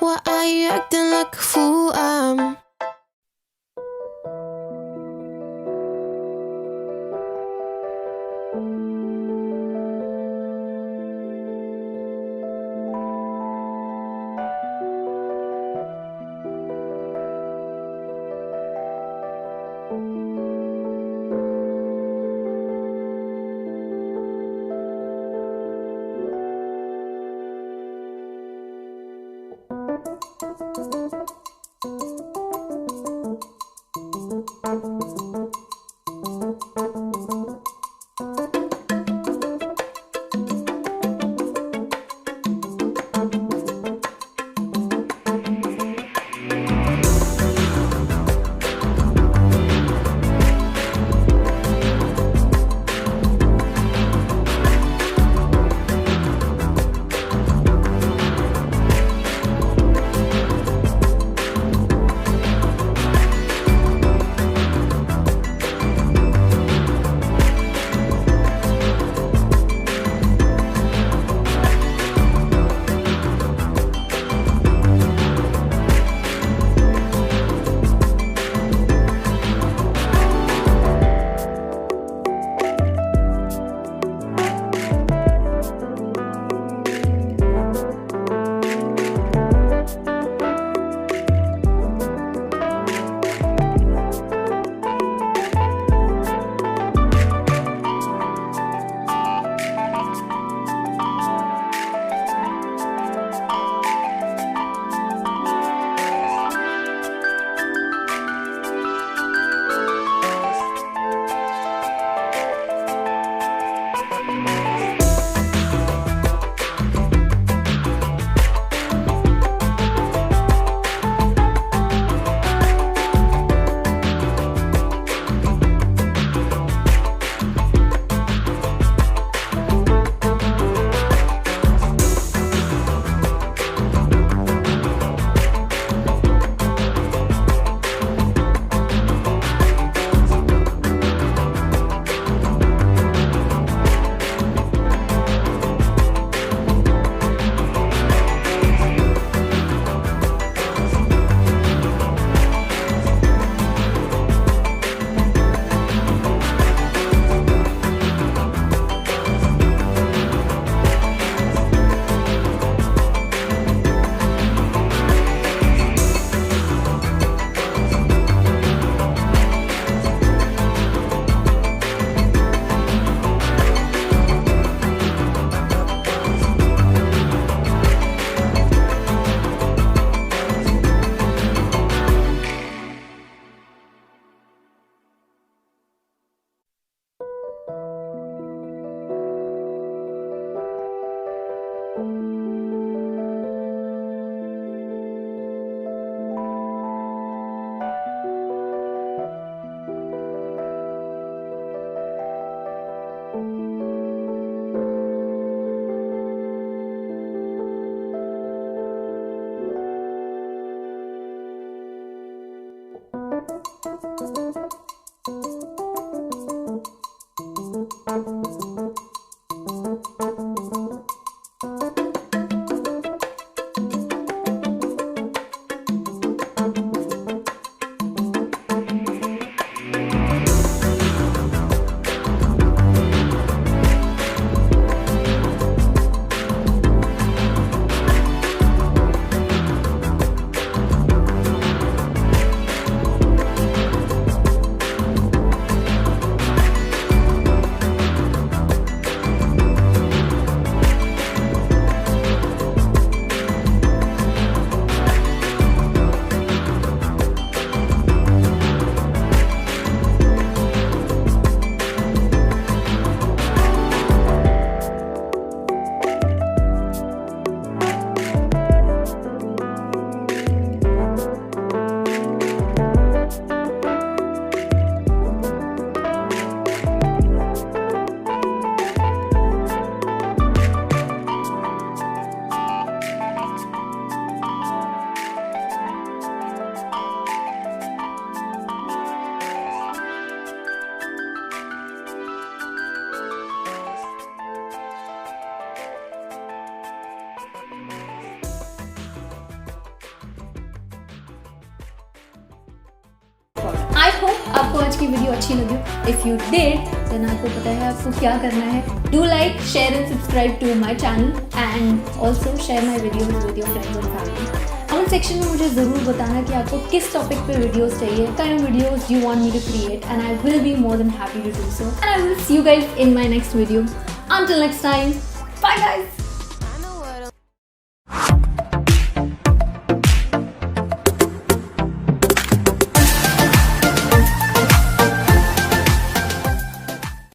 Why are you acting like a fool? आपको आज की वीडियो अच्छी लगी? इफ़ यू डिड देन आपको पता है आपको क्या करना है. Do like, share and subscribe to my channel and also share my videos with your friends and family. Comment section में मुझे ज़रूर बताना कि आपको किस टॉपिक पे वीडियोस चाहिए, kind of videos you want me to create, and I will be more than happy to do so. And I will see you guys in my next video. Until next time, bye guys.